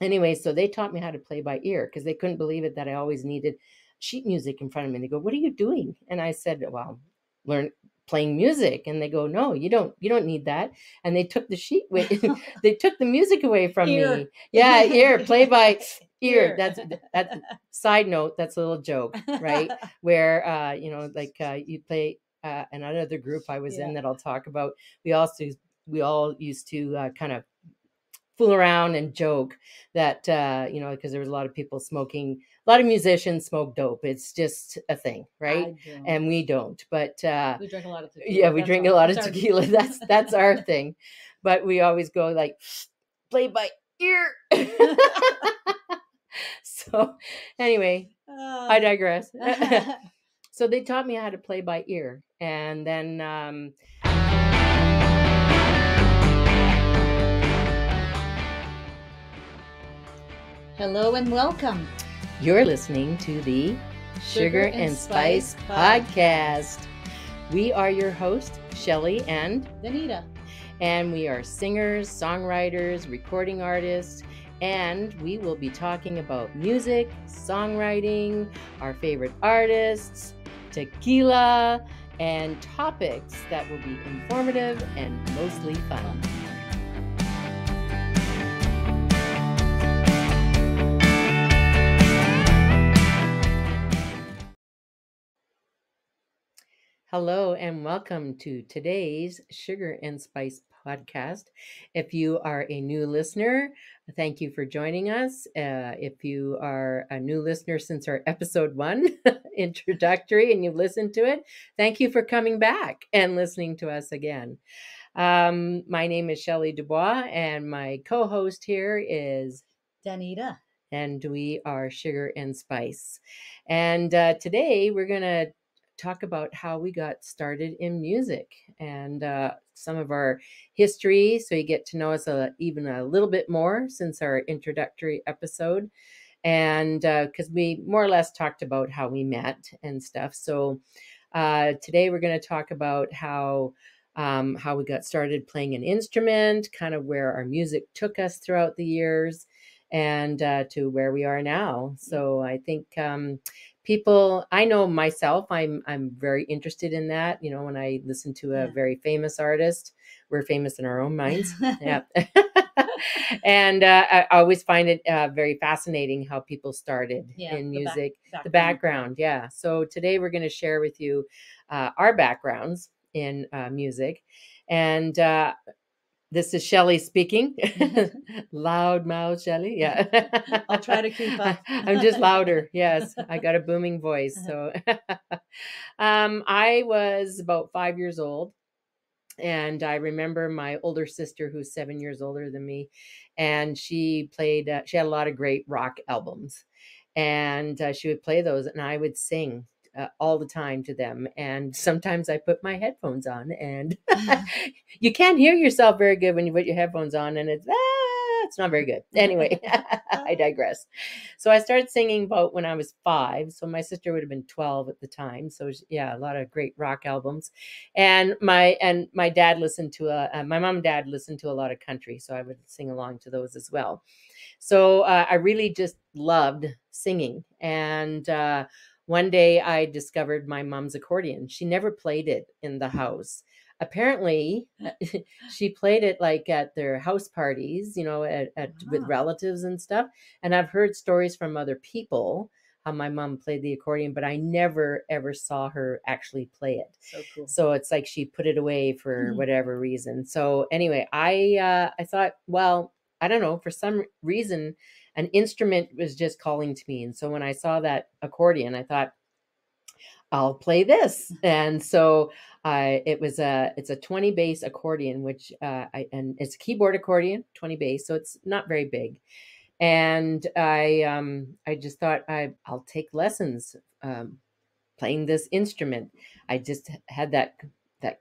Anyway, so they taught me how to play by ear because they couldn't believe it that I always needed sheet music in front of me. They go, "What are you doing?" And I said, "Well, learn playing music." And they go, "No, you don't need that." And they took the sheet they took the music away from me. Yeah, ear, play by ear. That's side note, that's a little joke, right? Where you play another group I was in that I'll talk about. We all used to kind of fool around and joke that because there was a lot of people smoking, a lot of musicians smoke dope. It's just a thing, right? And we don't, but we drink a lot of tequila. Yeah, we drink a lot of tequila. That's our thing. But we always go like, play by ear. So anyway, I digress. So they taught me how to play by ear, and then hello and welcome. You're listening to the Sugar and Spice Podcast. We are your hosts, Shelly and Danita. And we are singers, songwriters, recording artists, and we will be talking about music, songwriting, our favorite artists, tequila, and topics that will be informative and mostly fun. Hello and welcome to today's Sugar and Spice Podcast. If you are a new listener, thank you for joining us. If you are a new listener since our episode 1 introductory and you've listened to it, thank you for coming back and listening to us again. My name is Shelly Dubois and my co-host here is Danita. And we are Sugar and Spice. And today we're going to talk about how we got started in music and some of our history, so you get to know us even a little bit more since our introductory episode, and because we more or less talked about how we met and stuff. So today we're going to talk about how we got started playing an instrument, kind of where our music took us throughout the years, and to where we are now. So I think people, I know myself, I'm very interested in that. You know, when I listen to a very famous artist, we're famous in our own minds. Yeah. And I always find it very fascinating how people started in music, the background. Yeah. So today we're going to share with you our backgrounds in music. And this is Shelly speaking. Loud mouth, Shelly. Yeah. I'll try to keep up. I'm just louder. Yes. I got a booming voice. So I was about 5 years old. And I remember my older sister, who's 7 years older than me, and she played, she had a lot of great rock albums. And she would play those, and I would sing all the time to them. And sometimes I put my headphones on, and you can't hear yourself very good when you put your headphones on, and it's not very good. Anyway, I digress. So I started singing about when I was 5. So my sister would have been 12 at the time. So yeah, a lot of great rock albums. And my dad listened to my mom and dad listened to a lot of country. So I would sing along to those as well. So I really just loved singing. And one day I discovered my mom's accordion. She never played it in the house. Apparently, she played it like at their house parties, you know, with relatives and stuff. And I've heard stories from other people how my mom played the accordion, but I never, ever saw her actually play it. So cool. So it's like she put it away for whatever reason. So anyway, I thought, well, I don't know, for some reason, an instrument was just calling to me. And so when I saw that accordion, I thought, I'll play this. And so it's a 20 bass accordion, which and it's a keyboard accordion, 20 bass. So it's not very big. And I just thought I'll take lessons playing this instrument. I just had that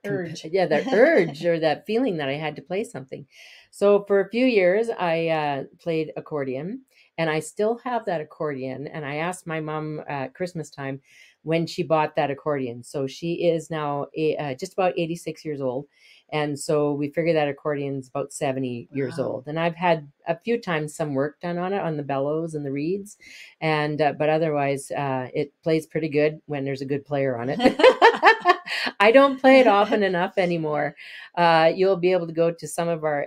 urge. That urge or that feeling that I had to play something. So for a few years, I played accordion, and I still have that accordion. And I asked my mom at Christmas time when she bought that accordion. So she is now just about 86 years old. And so we figured that accordion's about 70 years Wow. old. And I've had a few times some work done on it, on the bellows and the reeds. And, but otherwise, it plays pretty good when there's a good player on it. I don't play it often enough anymore. You'll be able to go to some of our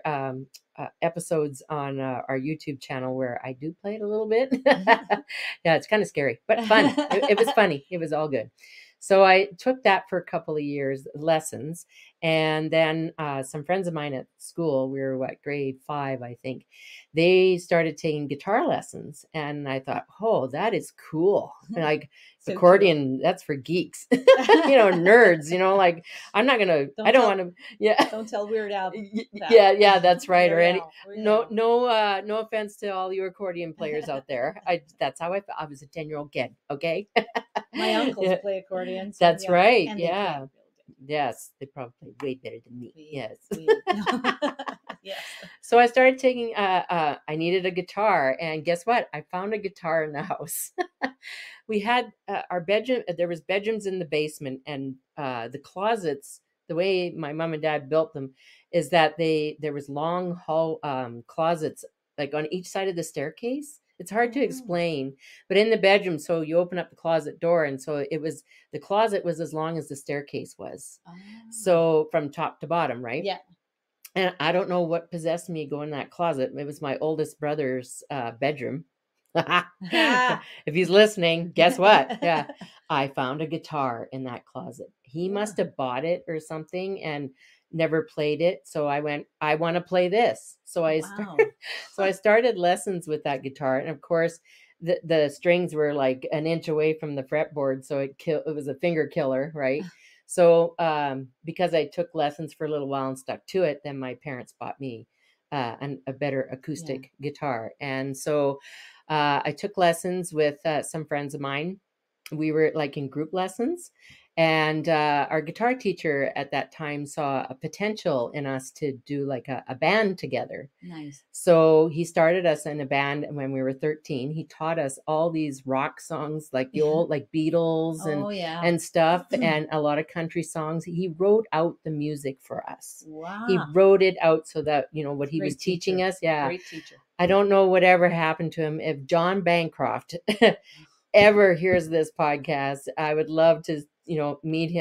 episodes on our YouTube channel where I do play it a little bit. Yeah, it's kind of scary, but fun. It was funny. It was all good. So I took that for a couple of years, lessons. And then some friends of mine at school, we were grade 5, I think, they started taking guitar lessons. And I thought, oh, that is cool. Like So accordion, that's for geeks, nerds, like I'm not going to, I don't want to, yeah. Don't tell Weird Al. Yeah, that's right. Or any, Weird no offense to all you accordion players out there. That's how I was a 10-year-old kid. Okay. My uncles play accordion. So that's right. And yeah. Yes, they probably play way better than me. Yes. Yes. So I started taking, I needed a guitar, and guess what? I found a guitar in the house. We had our bedroom, there was bedrooms in the basement, and the closets, the way my mom and dad built them is that there was long hall closets like on each side of the staircase. It's hard to explain, but in the bedroom, so you open up the closet door, and so the closet was as long as the staircase was. So from top to bottom, right? Yeah. And I don't know what possessed me going in that closet. It was my oldest brother's bedroom. If he's listening, guess what? Yeah, I found a guitar in that closet. He must have bought it or something and never played it. So I went, I want to play this. So I started lessons with that guitar, and of course, the strings were like an inch away from the fretboard, so it was a finger killer, right? So because I took lessons for a little while and stuck to it, then my parents bought me a better acoustic guitar, and so I took lessons with some friends of mine. We were like in group lessons, and our guitar teacher at that time saw a potential in us to do like a band together. Nice. So he started us in a band when we were 13. He taught us all these rock songs, like the old, like Beatles and stuff, and a lot of country songs. He wrote out the music for us. Wow. He wrote it out so that, what he was teaching us. Yeah. Great teacher. I don't know whatever happened to him. If John Bancroft ever hears this podcast, I would love to, meet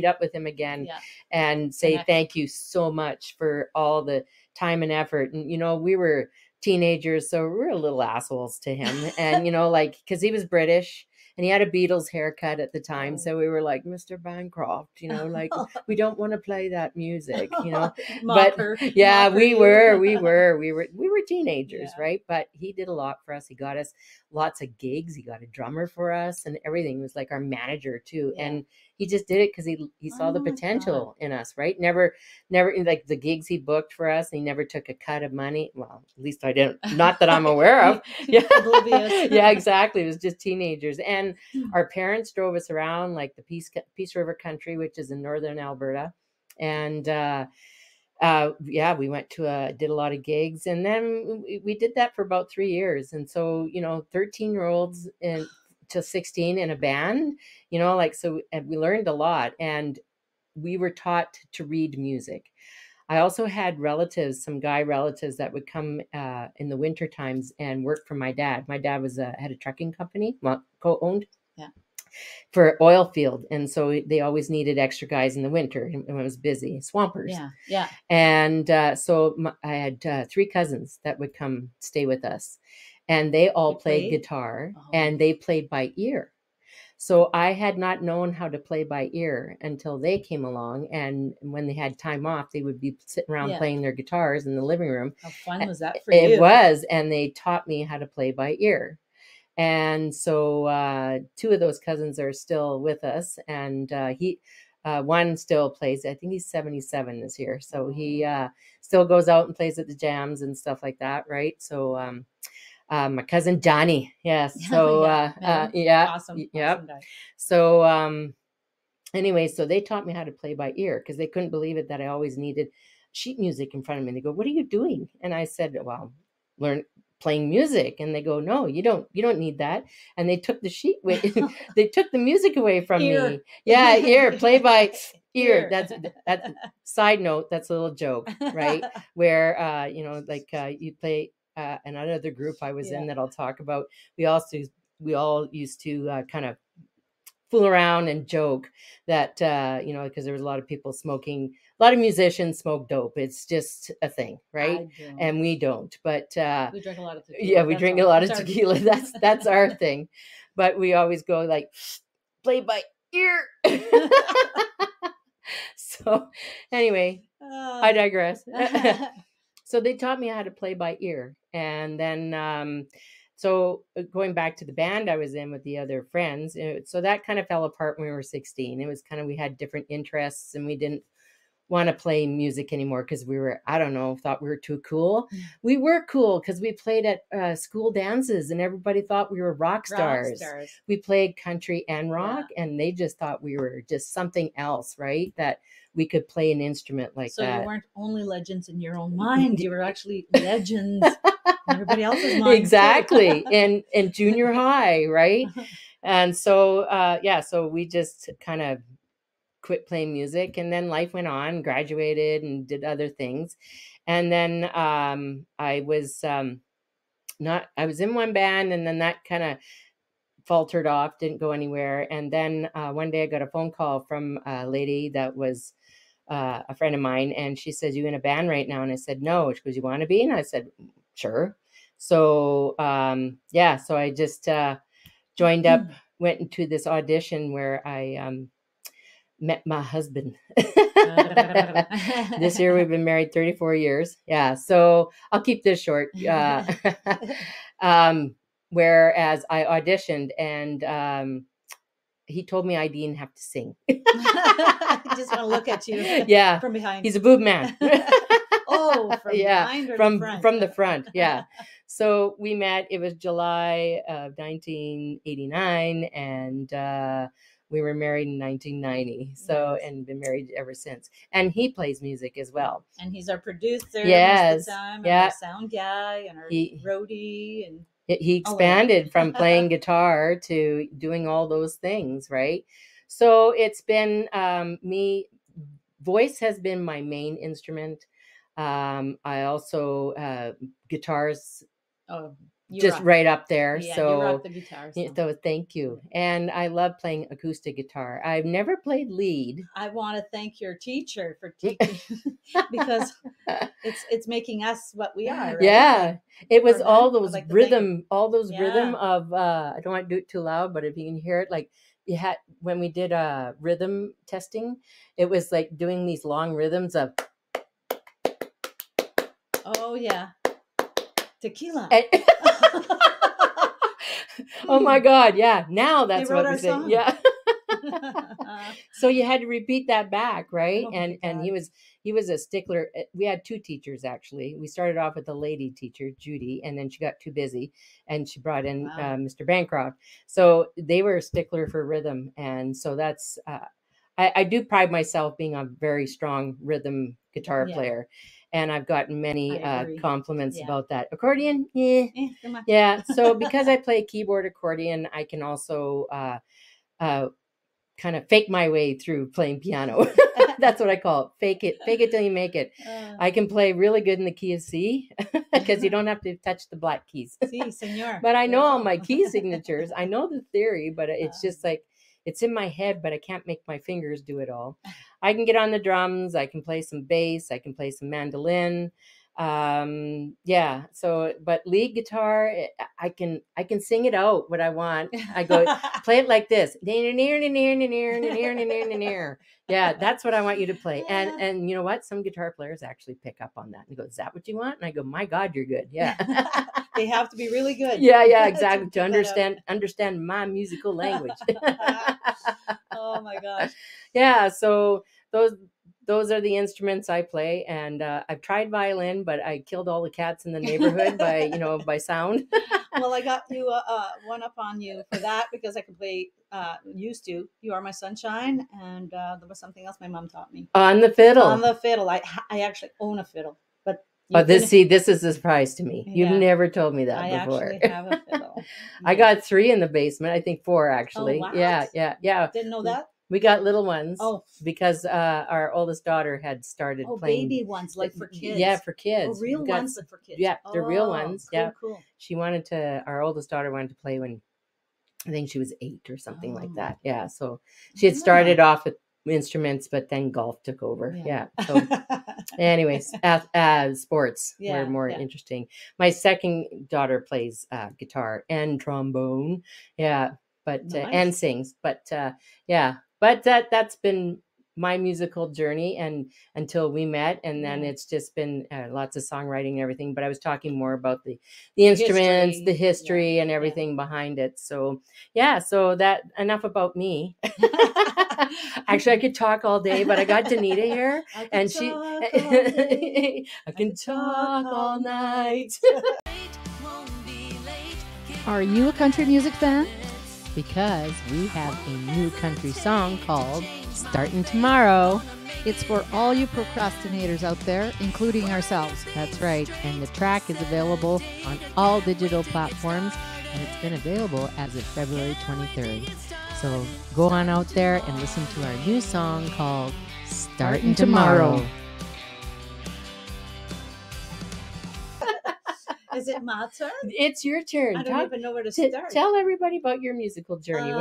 up with him again and say thank you so much for all the time and effort. And, we were teenagers, so we were a little assholes to him. And, because he was British and he had a Beatles haircut at the time. So we were like, Mr. Bancroft, we don't want to play that music, but yeah, we were teenagers, right? But he did a lot for us. He got us lots of gigs. He got a drummer for us and everything. He was like our manager too. And he just did it because he saw the potential in us, right? Never like the gigs he booked for us. He never took a cut of money. Well, at least I didn't, not that I'm aware of. Yeah, exactly. It was just teenagers. And our parents drove us around like the Peace River country, which is in northern Alberta. And we went to did a lot of gigs, and then we did that for about 3 years. And so 13-year-olds to 16 in a band, and we learned a lot, and we were taught to read music. I also had relatives, some guy relatives that would come in the winter times and work for my dad. My dad had a trucking company, co-owned. For oil field, and so they always needed extra guys in the winter when it was busy, swampers. And so I had 3 cousins that would come stay with us, and they all played guitar, and they played by ear. So I had not known how to play by ear until they came along, and when they had time off, they would be sitting around playing their guitars in the living room. How fun was that for you? It was, and they taught me how to play by ear. And so 2 of those cousins are still with us, and one still plays. I think he's 77 this year, so he still goes out and plays at the jams and stuff like that, right? So my cousin Johnny, yes. So awesome guy. So anyway, so they taught me how to play by ear because they couldn't believe it that I always needed sheet music in front of me. They go, "What are you doing?" And I said, "Well, playing music." And they go, "No, you don't need that." And they took the sheet they took the music away from me. Yeah, ear, play by ear. That's side note. That's a little joke, right? Where like you play another group I was in that I'll talk about. We all used to kind of fool around and joke that because there was a lot of people smoking. A lot of musicians smoke dope. It's just a thing, right? And we don't. But we drink a lot of tequila. Yeah, we drink a lot of tequila. That's our thing. But we always go like play by ear. So anyway, I digress. So they taught me how to play by ear. And then so going back to the band I was in with the other friends, so that kind of fell apart when we were 16. It was kind of, we had different interests and we didn't want to play music anymore because we were, I don't know, thought we were too cool. We were cool because we played at school dances and everybody thought we were rock stars. We played country and rock and they just thought we were just something else, right? That we could play an instrument like that. So you weren't only legends in your own mind, you were actually legends in everybody else's mind. Exactly. in junior high, right? And so so we just kind of quit playing music, and then life went on, graduated and did other things. And then I was in one band, and then that kind of faltered off, didn't go anywhere. And then one day I got a phone call from a lady that was a friend of mine, and she said, "You in a band right now?" And I said, "No." She goes, "You want to be?" And I said, "Sure." So so I just joined up, went into this audition where I met my husband. This year we've been married 34 years. Yeah. So I'll keep this short. Whereas I auditioned and he told me I didn't have to sing. I just want to look at you. Yeah. From behind. He's a boob man. Oh, from behind or from the front? From the front. Yeah. So we met, it was July of 1989 and we were married in 1990. So, and been married ever since. And he plays music as well. And he's our producer yes. most of the time, and our sound guy, and our roadie, and he expanded from playing guitar to doing all those things, right? So it's been voice has been my main instrument. I also guitars. Oh, just rock. Right up there. Yeah, so you rock the guitar. So thank you. And I love playing acoustic guitar. I've never played lead. I want to thank your teacher for teaching because it's making us what we are. Right? Yeah, it was all those rhythm, rhythm of I don't want to do it too loud, but if you can hear it, like you had when we did rhythm testing, it was like doing these long rhythms of. Oh yeah, tequila. Oh my God! Yeah, now that's what we say. Song. Yeah. So you had to repeat that back, right? And he was a stickler. We had two teachers actually. We started off with a lady teacher, Judy, and then she got too busy, and she brought in Mr. Bancroft. So they were a stickler for rhythm, and so that's. I do pride myself being a very strong rhythm guitar player. And I've gotten many compliments about that. Accordion? Yeah. So because I play keyboard accordion, I can also kind of fake my way through playing piano. That's what I call it. Fake it till you make it. I can play really good in the key of C because you don't have to touch the black keys. Si, senor. But I know all my key signatures. I know the theory, but it's just like, it's in my head, but I can't make my fingers do it all. I can get on the drums. I can play some bass. I can play some mandolin. So, but lead guitar, I can sing it out what I want. I go play it like this. Yeah, that's what I want you to play. And you know what? Some guitar players actually pick up on that and go, "Is that what you want?" And I go, "My God, you're good." Yeah. They have to be really good. Yeah, exactly. to understand my musical language. Oh my gosh. Yeah, so those are the instruments I play, and I've tried violin, but I killed all the cats in the neighborhood by sound. Well, I got you one up on you for that because I can play. Used to. You Are My Sunshine, and there was something else my mom taught me on the fiddle. I actually own a fiddle, but this is a surprise to me. You've never told me that before. I actually have a fiddle. I got 3 in the basement. I think 4 actually. Oh, wow. Yeah. Didn't know that. We got little ones. Oh. Because our oldest daughter had started playing. Baby ones, like for kids. Yeah, for kids. Real ones, but for kids. Yeah, they're real ones. Cool, yeah. Cool. Our oldest daughter wanted to play when I think she was 8 or something like that. Yeah. So she had started off with instruments, but then golf took over. Yeah. So anyways, sports were more interesting. My second daughter plays guitar and trombone. Yeah. But Nice. And sings. But yeah. But that's been my musical journey and until we met, and then it's just been lots of songwriting and everything. But I was talking more about the instruments, the history and everything behind it. So so that enough about me. Actually, I could talk all day, but I got Danita here, and I can talk all night. Are you a country music fan? Because we have a new country song called Starting Tomorrow. It's for all you procrastinators out there, including ourselves. That's right. And the track is available on all digital platforms, and it's been available as of February 23rd. So go on out there and listen to our new song called Starting Tomorrow. Is it my turn? It's your turn. I don't even know where to start. Tell everybody about your musical journey.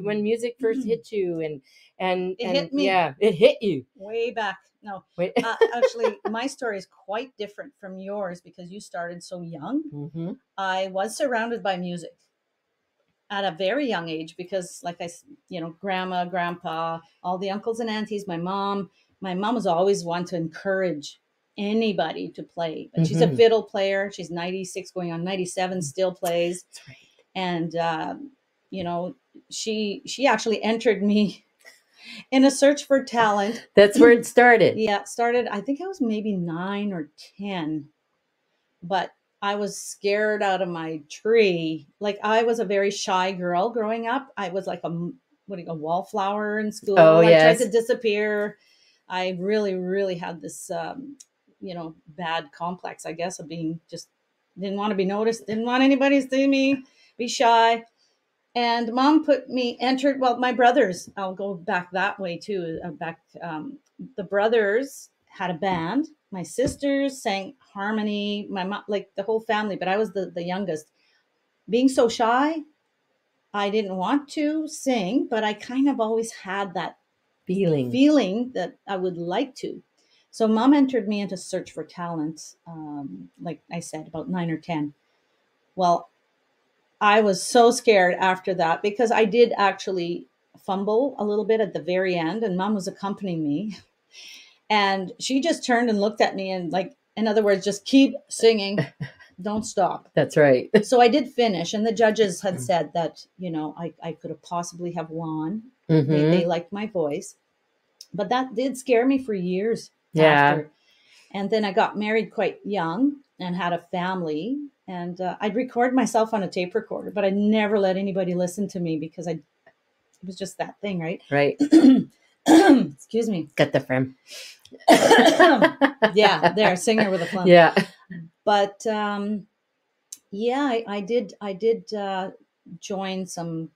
When music first hit you and it hit me. Yeah, it hit you. Way back. No. Actually, my story is quite different from yours because you started so young. Mm-hmm. I was surrounded by music at a very young age because, like grandma, grandpa, all the uncles and aunties, my mom was always one to encourage anybody to play, but she's a fiddle player. She's 96 going on 97, still plays. That's right. And she actually entered me in a search for talent. That's where it started. Yeah, it started, I think I was maybe 9 or 10, but I was scared out of my tree. Like, I was a very shy girl growing up. I was like a wallflower in school. I tried to disappear. I really, really had this bad complex, I guess, of being just didn't want to be noticed, didn't want anybody to see me, be shy. And mom my brothers, I'll go back that way too. The brothers had a band. My sisters sang harmony, my mom, like the whole family, but I was the youngest. Being so shy, I didn't want to sing, but I kind of always had that feeling that I would like to. So mom entered me into search for talent, like I said, about 9 or 10. Well, I was so scared after that because I did actually fumble a little bit at the very end, and mom was accompanying me. And she just turned and looked at me and, like, in other words, just keep singing. Don't stop. That's right. So I did finish, and the judges had said that, I could have possibly have won. Mm-hmm. They liked my voice. But that did scare me for years. Yeah. After. And then I got married quite young and had a family. And I'd record myself on a tape recorder, but I never let anybody listen to me because it was just that thing, right? Right. Excuse me. Got the phlegm. Yeah, there, singer with a phlegm. Yeah. But I did join some,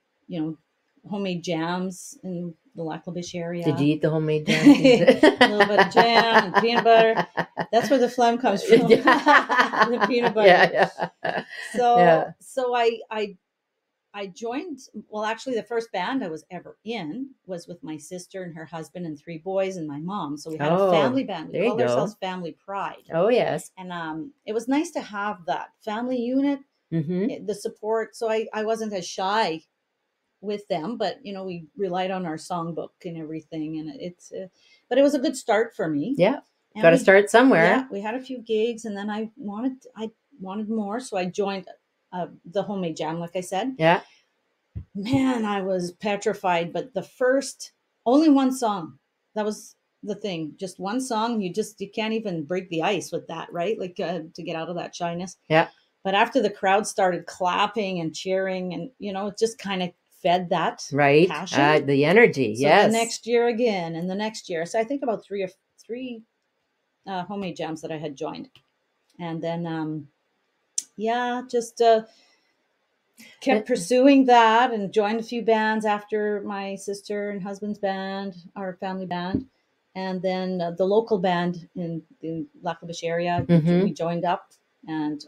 homemade jams in the Lac-La-Biche area. Did you eat the homemade jam? A little bit of jam and peanut butter. That's where the phlegm comes from. The peanut butter. Yeah. So I joined, well, actually the first band I was ever in was with my sister and her husband and 3 boys and my mom. So we had a family band. We called ourselves Family Pride. Oh, yes. And it was nice to have that family unit, the support. So I wasn't as shy with them, but we relied on our songbook and everything, and but it was a good start for me. Yeah, got to start somewhere. Yeah, we had a few gigs, and then I wanted more, so I joined the homemade jam, like I said. Yeah, man, I was petrified. But only one song, that was the thing. Just one song, you can't even break the ice with that, right? Like to get out of that shyness. Yeah. But after the crowd started clapping and cheering, and it just kind of fed that passion. The energy. So yes. The next year again, and the next year. So I think about three homemade jams that I had joined, and then kept pursuing that and joined a few bands after my sister and husband's band, our family band. And then the local band in the Lac-La-Biche area, Mhm. we joined up, and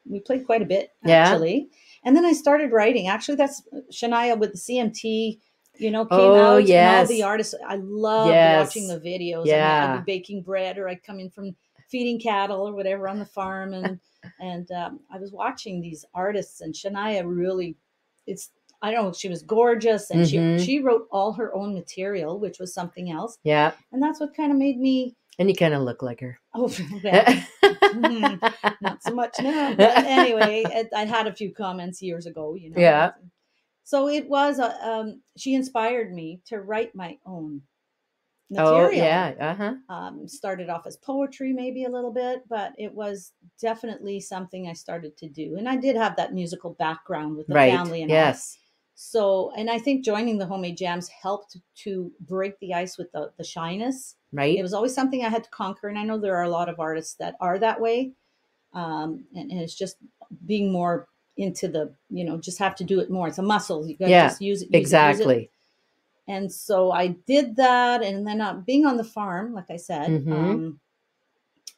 we played quite a bit, Yeah. actually. And then I started writing. Actually, that's Shania with the CMT, came Oh, out, and all yes. the artists. I loved Yes. watching the videos. Yeah. I'd be baking bread, or I'd come in from feeding cattle or whatever on the farm, and I was watching these artists, and Shania really, I don't know, she was gorgeous, and Mhm. she wrote all her own material, which was something else. Yeah. And that's what kind of made me. And you kind of look like her. Oh, well, not so much now. But anyway, I had a few comments years ago, Yeah. So it was, she inspired me to write my own material. Oh, yeah. Started off as poetry, maybe a little bit, but it was definitely something I started to do. And I did have that musical background with the Right. family and all. Yes. So, and I think joining the homemade jams helped to break the ice with the shyness. Right. It was always something I had to conquer. And I know there are a lot of artists that are that way. And it's just being more into the, just have to do it more. It's a muscle. You got to just use it. Exactly. Use it. And so I did that. And then being on the farm, like I said, Mhm.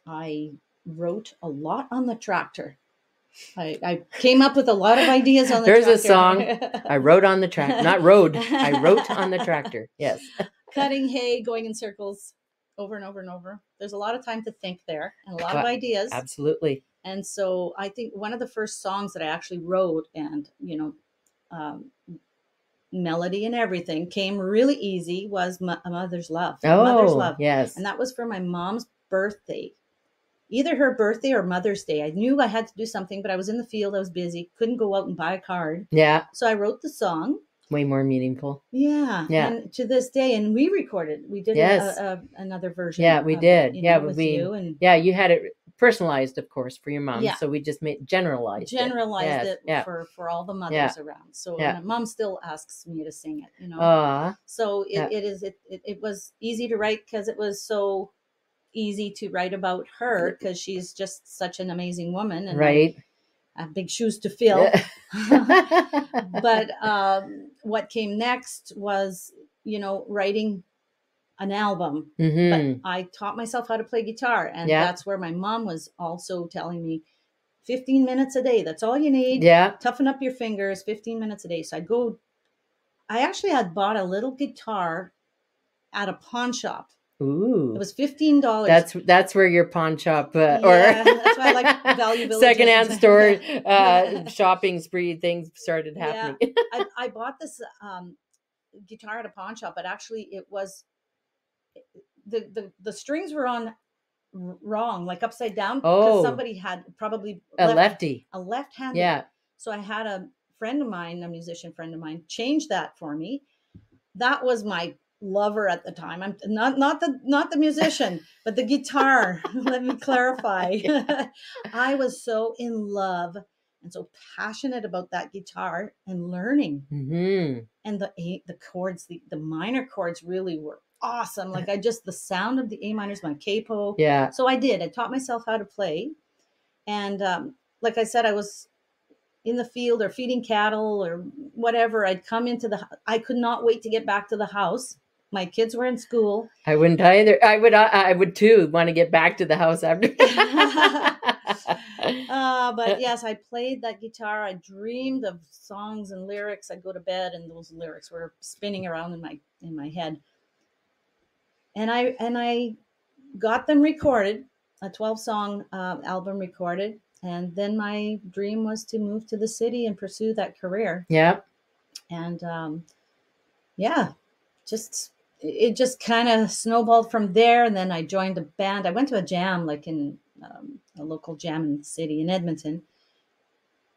I wrote a lot on the tractor. I came up with a lot of ideas on the There's tractor. a song. I wrote on the tractor. Not rode. I wrote on the tractor. Yes. Cutting hay, going in circles over and over and over. There's a lot of time to think there, and a lot of ideas. Absolutely. And so I think one of the first songs that I actually wrote, and melody and everything came really easy, was A Mother's Love. Oh, Mother's Love. Yes. And that was for my mom's birthday. Either her birthday or Mother's Day. I knew I had to do something, but I was in the field. I was busy. Couldn't go out and buy a card. Yeah. So I wrote the song. Way more meaningful. Yeah. And to this day, and we recorded. We did another version. Yeah, we did. With you. And you had it personalized, of course, for your mom. Yeah. So we just generalized it for all the mothers around. So my mom still asks me to sing it. So it was easy to write because it was so easy to write about her, because she's just such an amazing woman, and I have big shoes to fill. But what came next was writing an album. Mm-hmm. But I taught myself how to play guitar, and that's where my mom was also telling me 15 minutes a day, that's all you need. Toughen up your fingers, 15 minutes a day. So I actually had bought a little guitar at a pawn shop. Ooh, it was $15. That's where your pawn shop or that's why I like Value Village. Secondhand store shopping spree things started happening. I bought this guitar at a pawn shop, but actually it was the strings were on wrong, like upside down, because somebody had probably a left-handed. Yeah. So I had a friend of mine, a musician friend of mine, change that for me. That was my lover at the time. I'm not the musician, but the guitar. Let me clarify. I was so in love and so passionate about that guitar and learning. Mm-hmm. And the chords, the minor chords really were awesome. Like the sound of the A minors, my capo. Yeah. So I taught myself how to play. And like I said, I was in the field or feeding cattle or whatever. I'd come I could not wait to get back to the house. My kids were in school. I wouldn't either. I would too want to get back to the house after. But yes, I played that guitar. I dreamed of songs and lyrics. I'd go to bed and those lyrics were spinning around in my head. And I got them recorded, a 12-song album recorded. And then my dream was to move to the city and pursue that career. Yeah. And it just kind of snowballed from there. And then I joined a band. I went to a jam, like in a local jam in the city in Edmonton.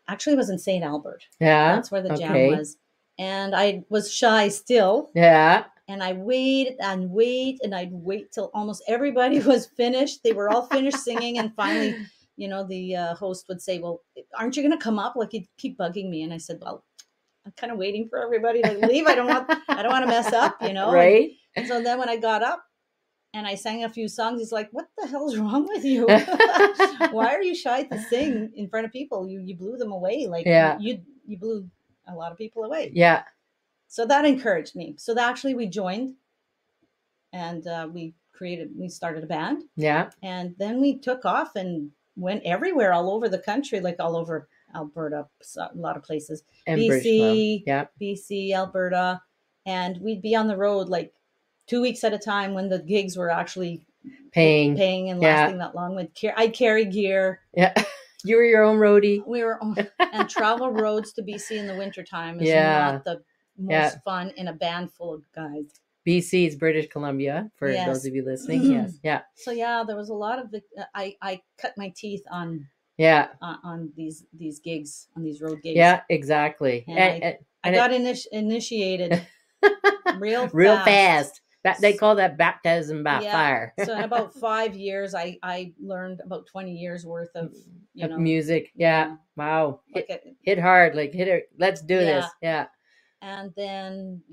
Actually, it was in St. Albert. Yeah. That's where the jam was. And I was shy still. Yeah. And I waited and I'd wait till almost everybody was finished. They were all finished singing. And finally, the host would say, well, aren't you going to come up? Like, he'd keep bugging me. And I said, well, I'm kind of waiting for everybody to leave. I don't want to mess up, Right. And so then when I got up and I sang a few songs, he's like, what the hell's wrong with you? Why are you shy to sing in front of people? You blew them away. Like, you you blew a lot of people away. Yeah. So that encouraged me. So that actually we joined, and we started a band, Yeah. and then we took off and went everywhere, all over the country, like all over Alberta, a lot of places, And British Columbia. BC, Yeah. BC, Alberta, and we'd be on the road like 2 weeks at a time when the gigs were actually Paying. and Yeah. lasting that long. I'd carry gear. Yeah. You were your own roadie. We were and travel roads to BC in the wintertime is Yeah. not the most Yeah. fun in a band full of guys. BC is British Columbia, for Yes. those of you listening. Yes. Yeah. So yeah, there was a lot of I cut my teeth on Yeah. on these gigs, on these road gigs. Yeah, exactly. And I got initiated real fast. They call that baptism by Yeah. fire. So in about 5 years, I learned about 20 years worth of, you know, music. Yeah. Wow. like Hit hard. Like hit it. Let's do Yeah. this. Yeah. and then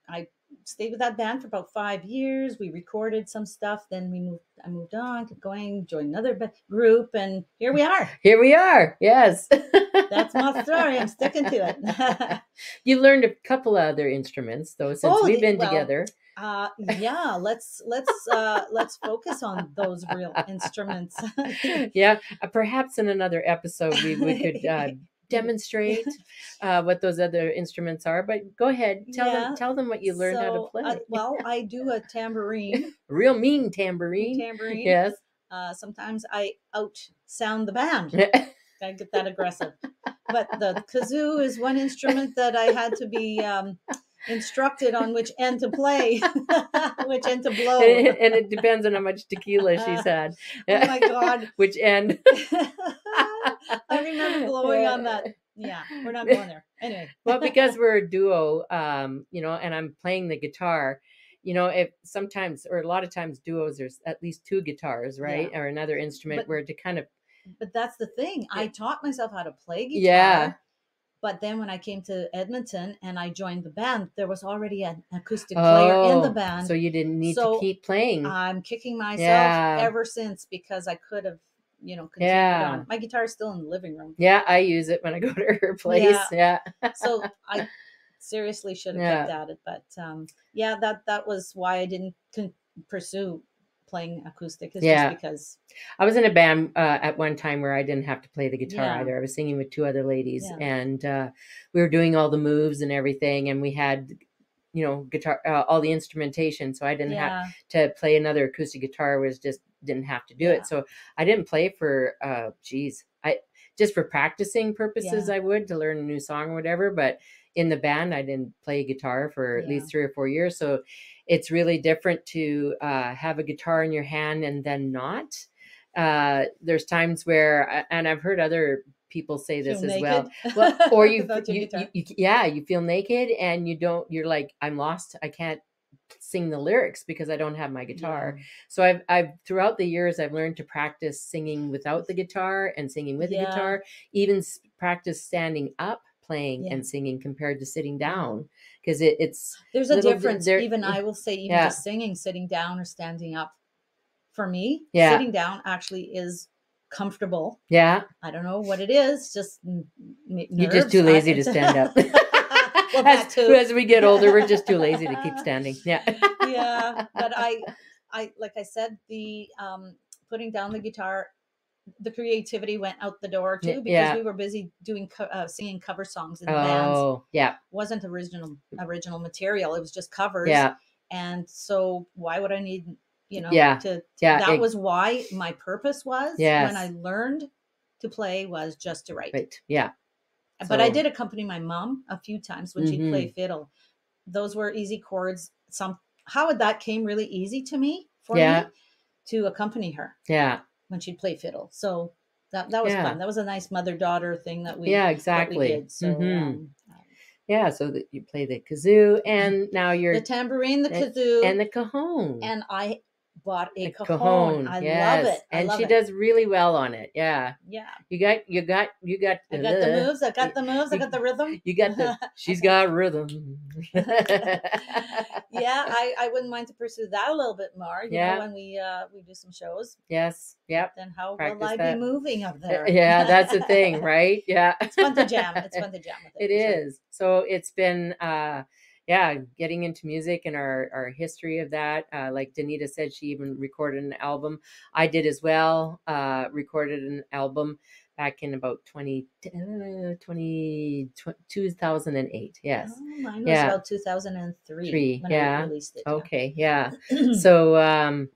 I stayed with that band for about 5 years. We recorded some stuff. Then I moved on, kept going, joined another group, and here we are. Here we are. Yes. That's my story. I'm sticking to it. You learned a couple of other instruments though since we've been together. Yeah, let's focus on those real instruments. Yeah, perhaps in another episode we could demonstrate what those other instruments are. But go ahead, tell them what you learned how to play. I do a tambourine. Real mean tambourine. Yes. Sometimes I out-sound the band. I get that aggressive. But the kazoo is one instrument that I had to be instructed on which end to play, which end to blow. And it depends on how much tequila she's had. Oh my God. Which end? I remember blowing on that. Yeah, we're not going there. Anyway. Well, because we're a duo, and I'm playing the guitar, if sometimes, or a lot of times duos, there's at least two guitars, right? Yeah. Or another instrument where to kind of. But that's the thing. I taught myself how to play guitar. Yeah. But then when I came to Edmonton and I joined the band, there was already an acoustic player in the band. So you didn't need to keep playing. I'm kicking myself ever since, because I could have, continued on. My guitar is still in the living room. Yeah, I use it when I go to her place. Yeah. So I seriously should have kept at it. But that was why I didn't pursue playing acoustic, is just because I was in a band at one time where I didn't have to play the guitar either. I was singing with two other ladies, and we were doing all the moves and everything, and we had guitar, all the instrumentation, so I didn't have to play another acoustic guitar. Was just didn't have to do it. So I didn't play for I just for practicing purposes. I would to learn a new song or whatever, but in the band I didn't play guitar for at least 3 or 4 years. So it's really different to have a guitar in your hand and then not. There's times where, and I've heard other people say this as well. Well, or you feel naked and you're like, I'm lost. I can't sing the lyrics because I don't have my guitar. So I've throughout the years, I've learned to practice singing without the guitar and singing with the guitar, even practice standing up, playing and singing compared to sitting down, because there's a difference. I will say, even just singing, sitting down or standing up, for me, sitting down actually is comfortable. I don't know what it is, just nerves. You're just too lazy to stand up. Well, as we get older, we're just too lazy to keep standing. But I like I said, the putting down the guitar, the creativity went out the door too, because we were busy doing singing cover songs in the bands. Wasn't original material. It was just covers. And so why would I need that was why my purpose was when I learned to play, was just to write. But I did accompany my mom a few times when she'd play fiddle. Those were easy chords. How that came really easy to me to accompany her when she'd play fiddle. So that was fun. That was a nice mother-daughter thing that we did. So so that you play the kazoo, and now you're the tambourine, the kazoo, and the cajon. And I bought a A cajon. I love it. I and love she it. does really well on it. Yeah, Yeah. you got I got the moves. I got the moves. I got the rhythm. You got the. She's got rhythm. Yeah, I wouldn't mind to pursue that a little bit more. You know, when we do some shows. Yes. Yep. Then how Practice will I that. be moving up there? Yeah, that's the thing, right? Yeah. It's fun to jam. It's fun to jam with it. It is. So it's been getting into music and our history of that. Like Danita said, she even recorded an album. I did as well. Recorded an album back in about 2008. Yes. Oh, mine was about 2003 when I released it. Okay. Yeah. So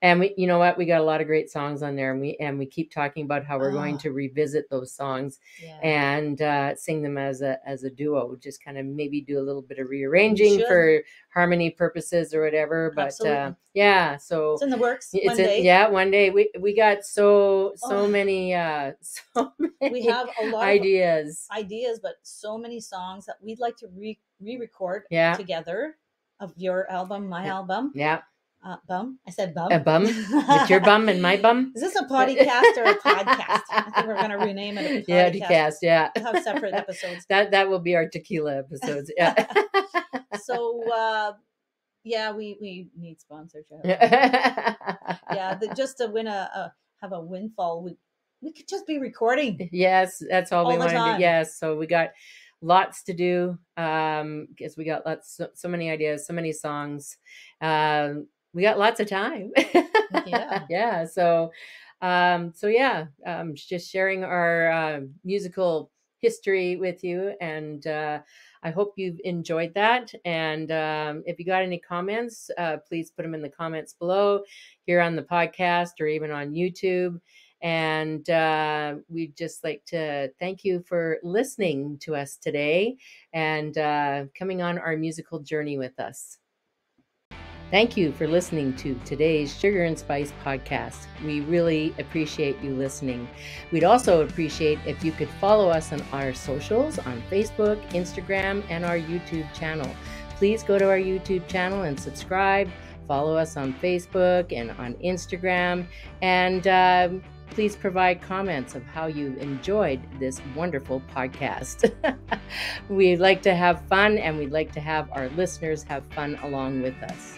and we, you know what, we got a lot of great songs on there, and we keep talking about how we're going to revisit those songs and sing them as a duo. Just kind of maybe do a little bit of rearranging for harmony purposes or whatever. But so it's in the works. One day. One day we got so many we have a lot ideas, but so many songs that we'd like to re-record together of your album, my album. Yeah. Bum. I said bum. A bum? With your bum and my bum? Is this a podcast or a podcast? I think we're going to rename it a podcast. Yeah. We'll have separate episodes. That will be our tequila episodes. Yeah. So, we need sponsorship. Just to win have a windfall, we could just be recording. Yes, that's all we wanted to do. Yes, so we got lots to do because we got so many ideas, so many songs. We got lots of time. Yeah. So just sharing our musical history with you, and I hope you've enjoyed that. And if you got any comments, please put them in the comments below here on the podcast or even on YouTube. And we'd just like to thank you for listening to us today and coming on our musical journey with us. Thank you for listening to today's Sugar and Spice podcast. We really appreciate you listening. We'd also appreciate if you could follow us on our socials on Facebook, Instagram, and our YouTube channel. Please go to our YouTube channel and subscribe. Follow us on Facebook and on Instagram. And please provide comments of how you enjoyed this wonderful podcast. We'd like to have fun, and we'd like to have our listeners have fun along with us.